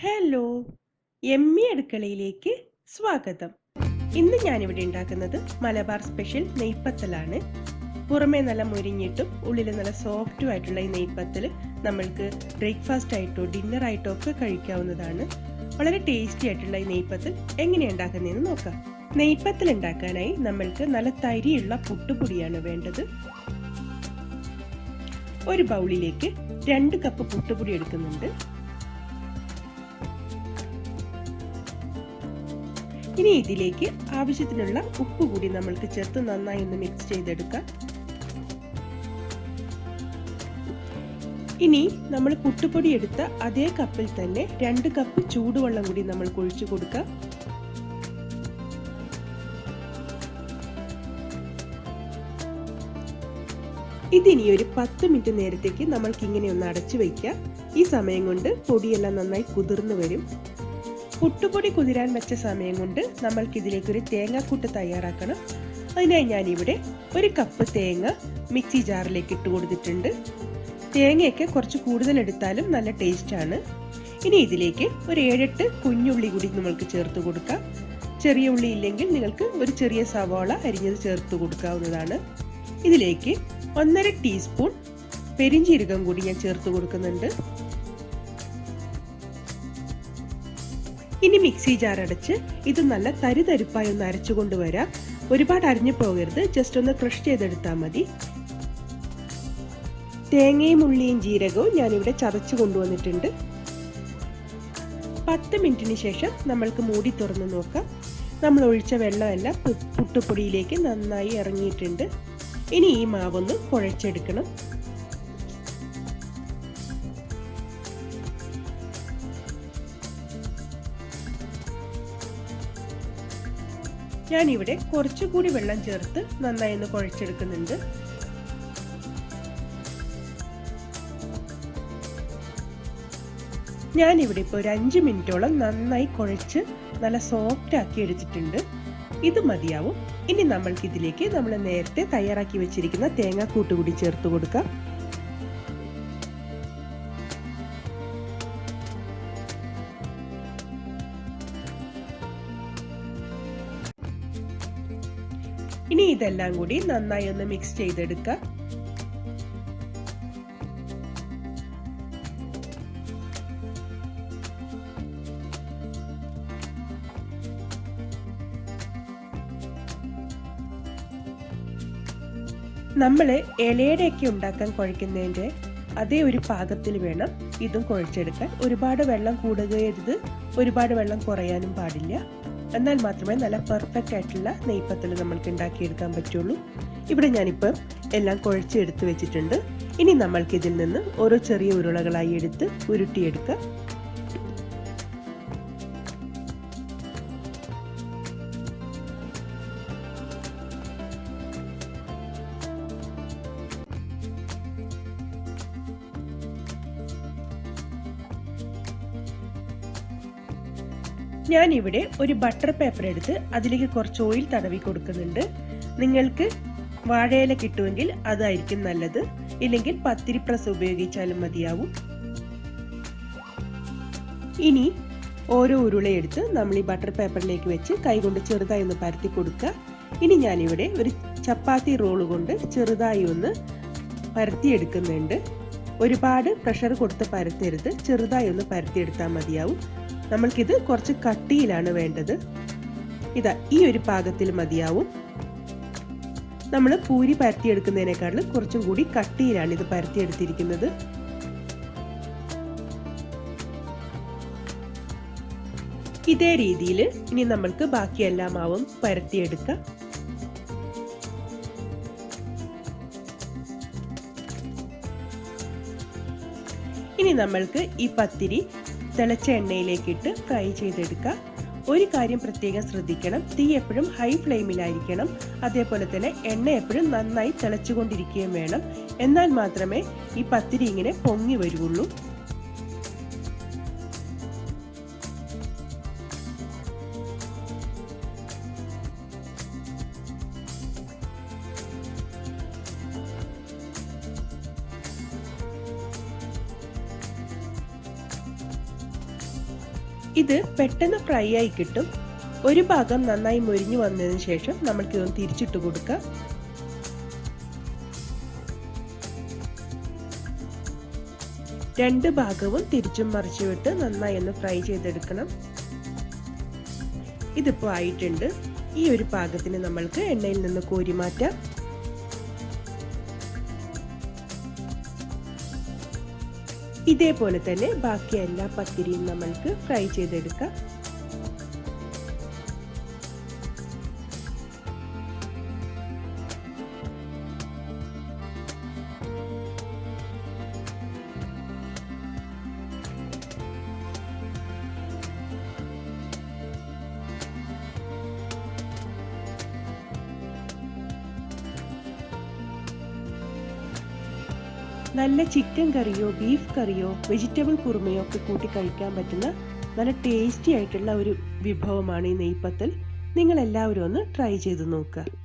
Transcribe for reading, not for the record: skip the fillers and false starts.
Hello, എമ്മി അടുക്കളയിലേക്ക് സ്വാഗതം. ഇന്ന് ഞാനിവിടെ ഉണ്ടാക്കുന്നത് മലബാർ സ്പെഷ്യൽ നെയ്പത്തലാണ്. പുറമേ നല്ല മുരിഞ്ഞിട്ടും ഉള്ളിൽ നല്ല സോഫ്റ്റും ആയിട്ടുള്ള ഈ നെയ്പത്തൽ നമ്മൾക്ക് ബ്രേക്ക്ഫാസ്റ്റ് ആയിട്ടോ ഡിന്നർ ആയിട്ടോ ഒക്കെ കഴിക്കാവുന്നതാണ്. വളരെ ടേസ്റ്റി ആയിട്ടുള്ള ഈ നെയ്പത്തൽ എങ്ങനെയാണ് ഉണ്ടാക്കുന്നതെന്ന് നോക്കാം. നെയ്പത്തൽ ഉണ്ടാക്കാനായി നമ്മൾക്ക് നല്ല തരിയുള്ള പുട്ടുപൊടിയാണ് വേണ്ടത്. ഒരു ബൗളിലേക്ക് 2 കപ്പ് പുട്ടുപൊടി എടുക്കുന്നുണ്ട്. ഇനി ഇതിലേക്ക് ആവശ്യത്തിനുള്ള ഉപ്പ് കൂടി നമ്മൾക്ക് ചേർത്ത് നന്നായി ഒന്ന് മിക്സ് ചെയ്തെടുക്കാം. ഇനി നമ്മൾ പുട്ടുപൊടി എടുത്ത അതേ കപ്പിൽ തന്നെ 2 കപ്പ് ചൂടുവെള്ളം കൂടി നമ്മൾ ഒഴിച്ചു കൊടുക്കാം. ഇതിനി ഒരു 10 മിനിറ്റ് നേരത്തേക്ക് നമ്മൾക്ക് ഇങ്ങനെ ഒന്ന് അടച്ചു വയ്ക്കാം. ഈ സമയം കൊണ്ട് പൊടിയെല്ലാം നന്നായി കുതിർന്നു വരും. പുട്ടുപൊടി കുതിരാൻ വെച്ച സമയം കൊണ്ട് നമ്മൾക്ക് ഇതിലേക്ക് ഒരു തേങ്ങാക്കൂട്ട് തയ്യാറാക്കണം. അതിനായി ഞാനിവിടെ 1 കപ്പ് തേങ്ങ മിക്സി ജാറിലേക്ക് ഇട്ട് കൊടുത്തിട്ടുണ്ട്. തേങ്ങയൊക്കെ കുറച്ച് കൂടുതൽ എടുത്താലും നല്ല ടേസ്റ്റ് ആണ്. ഇനി ഇതിലേക്ക് ഒരു 7-8 കുഞ്ഞുള്ളി കൂടി നമ്മൾക്ക് ചേർത്ത് കൊടുക്കാം. ചെറിയ ഉള്ളി ഇല്ലെങ്കിൽ നിങ്ങൾക്ക് ഒരു ചെറിയ സവാള അരിഞ്ഞത് ചേർത്ത് കൊടുക്കാവുന്നതാണ്. ഇതിലേക്ക് 1.5 ടീസ്പൂൺ പെരിഞ്ജീരകം കൂടി ഞാൻ ചേർത്ത് കൊടുക്കുന്നുണ്ട്. ഇനി മിക്സി ജാർ അടച്ച് ഇത് നല്ല തരിതരിപ്പായി ഒന്ന് അരച്ചു കൊണ്ടുവരാം. ഒരുപാട് അരിഞ്ഞു പോകരുത്, ജസ്റ്റ് ഒന്ന് ക്രഷ് ചെയ്തെടുത്താൽ മതി. തേങ്ങയും ഉള്ളിയും ജീരകവും ഞാനിവിടെ ചതച്ചു കൊണ്ടുവന്നിട്ടുണ്ട്. 10 മിനിറ്റിന് ശേഷം നമ്മൾക്ക് മൂടി തുറന്ന് നോക്കാം. നമ്മൾ ഒഴിച്ച വെള്ളമെല്ലാം പുട്ടുപൊടിയിലേക്ക് നന്നായി ഇറങ്ങിയിട്ടുണ്ട്. ഇനി ഈ മാവൊന്ന് കുഴച്ചെടുക്കണം. ഞാനിവിടെ കുറച്ചുകൂടി വെള്ളം ചേർത്ത് നന്നായി ഒന്ന് കുഴച്ചെടുക്കുന്നുണ്ട്. ഞാനിവിടെ ഇപ്പോൾ ഒരു 5 മിനിറ്റോളം നന്നായി കുഴച്ച് നല്ല സോഫ്റ്റ് ആക്കി എടുത്തിട്ടുണ്ട്. ഇത് മതിയാവും. ഇനി നമ്മൾക്ക് ഇതിലേക്ക് നമ്മൾ നേരത്തെ തയ്യാറാക്കി വെച്ചിരിക്കുന്ന തേങ്ങാക്കൂട്ട് കൂടി ചേർത്ത് കൊടുക്കാം. ഇനി ഇതെല്ലാം കൂടി നന്നായി ഒന്ന് മിക്സ് ചെയ്തെടുക്കാം. നമ്മള് ഇലയുടെയൊക്കെ ഉണ്ടാക്കാൻ കുഴയ്ക്കുന്നതിൻ്റെ അതേ ഒരു പാകത്തിൽ വേണം ഇതും കുഴച്ചെടുക്കാൻ. ഒരുപാട് വെള്ളം കൂടുകയരുത്, ഒരുപാട് വെള്ളം കുറയാനും പാടില്ല. എന്നാൽ മാത്രമേ നല്ല പെർഫെക്റ്റ് ആയിട്ടുള്ള നെയ്പത്തൽ നമ്മൾക്ക് ഉണ്ടാക്കിയെടുക്കാൻ പറ്റുള്ളൂ. ഇവിടെ ഞാനിപ്പോൾ എല്ലാം കുഴച്ചെടുത്ത് വെച്ചിട്ടുണ്ട്. ഇനി നമ്മൾക്ക് ഇതിൽ നിന്ന് ഓരോ ചെറിയ ഉരുളകളായി എടുത്ത് ഉരുട്ടിയെടുക്കാം. ഞാനിവിടെ ഒരു ബട്ടർ പേപ്പർ എടുത്ത് അതിലേക്ക് കുറച്ച് ഓയിൽ തടവി കൊടുക്കുന്നുണ്ട്. നിങ്ങൾക്ക് വാഴയില കിട്ടുമെങ്കിൽ അതായിരിക്കും നല്ലത്, ഇല്ലെങ്കിൽ പത്തിരി പ്രസ് ഉപയോഗിച്ചാലും മതിയാവും. ഇനി ഓരോ ഉരുളയെടുത്ത് നമ്മൾ ഈ ബട്ടർ പേപ്പറിലേക്ക് വെച്ച് കൈകൊണ്ട് ചെറുതായി ഒന്ന് പരത്തി കൊടുക്കുക. ഇനി ഞാനിവിടെ ഒരു ചപ്പാത്തി റോള് കൊണ്ട് ചെറുതായി ഒന്ന് പരത്തിയെടുക്കുന്നുണ്ട്. ഒരുപാട് പ്രഷർ കൊടുത്ത് പരത്തരുത്, ചെറുതായി ഒന്ന് പരത്തിയെടുത്താൽ മതിയാവും. നമ്മൾക്കിത് കുറച്ച് കട്ടിയിലാണ് വേണ്ടത്. ഇതാ ഈ ഒരു പാകത്തിൽ മതിയാവും. നമ്മൾ പൂരി പരത്തിയെടുക്കുന്നതിനേക്കാളും കുറച്ചും കൂടി കട്ടിയിലാണ് ഇത് പരത്തിയെടുത്തിരിക്കുന്നത്. ഇതേ രീതിയിൽ ഇനി നമ്മൾക്ക് ബാക്കി എല്ലാ മാവും പരത്തിയെടുക്കാം. ഇനി നമ്മൾക്ക് ഈ പത്തിരി തിളച്ച എണ്ണയിലേക്കിട്ട് ഫ്രൈ ചെയ്തെടുക്കാം. ഒരു കാര്യം പ്രത്യേകം ശ്രദ്ധിക്കണം, തീ എപ്പോഴും ഹൈ ഫ്ലെയിമിലായിരിക്കണം. അതേപോലെ തന്നെ എണ്ണ എപ്പോഴും നന്നായി തിളച്ചുകൊണ്ടിരിക്കുകയും വേണം. എന്നാൽ മാത്രമേ ഈ പത്തിരി ഇങ്ങനെ പൊങ്ങി വരുള്ളൂ. ഇത് പെട്ടെന്ന് ഫ്രൈ ആയി കിട്ടും. ഒരു ഭാഗം നന്നായി മൊരിഞ്ഞു വന്നതിന് ശേഷം നമ്മൾക്ക് ഇതൊന്ന് തിരിച്ചിട്ട് കൊടുക്കാം. രണ്ട് ഭാഗവും തിരിച്ചും മറിച്ചും ഇട്ട് നന്നായി ഒന്ന് ഫ്രൈ ചെയ്തെടുക്കണം. ഇതിപ്പോൾ ആയിട്ടുണ്ട്. ഈ ഒരു പാകത്തിന് നമ്മൾക്ക് എണ്ണയിൽ നിന്ന് കോരി മാറ്റാം. ഇതേപോലെ തന്നെ ബാക്കി എല്ലാ പത്തിരിയും നമ്മൾക്ക് ഫ്രൈ ചെയ്തെടുക്കാം. നല്ല ചിക്കൻ കറിയോ ബീഫ് കറിയോ വെജിറ്റബിൾ കുറുമയോ ഒക്കെ കൂട്ടി കഴിക്കാൻ പറ്റുന്ന നല്ല ടേസ്റ്റി ആയിട്ടുള്ള ഒരു വിഭവമാണ് ഈ നെയ്പത്തൽ. നിങ്ങൾ എല്ലാവരും ഒന്ന് ട്രൈ ചെയ്ത് നോക്കുക.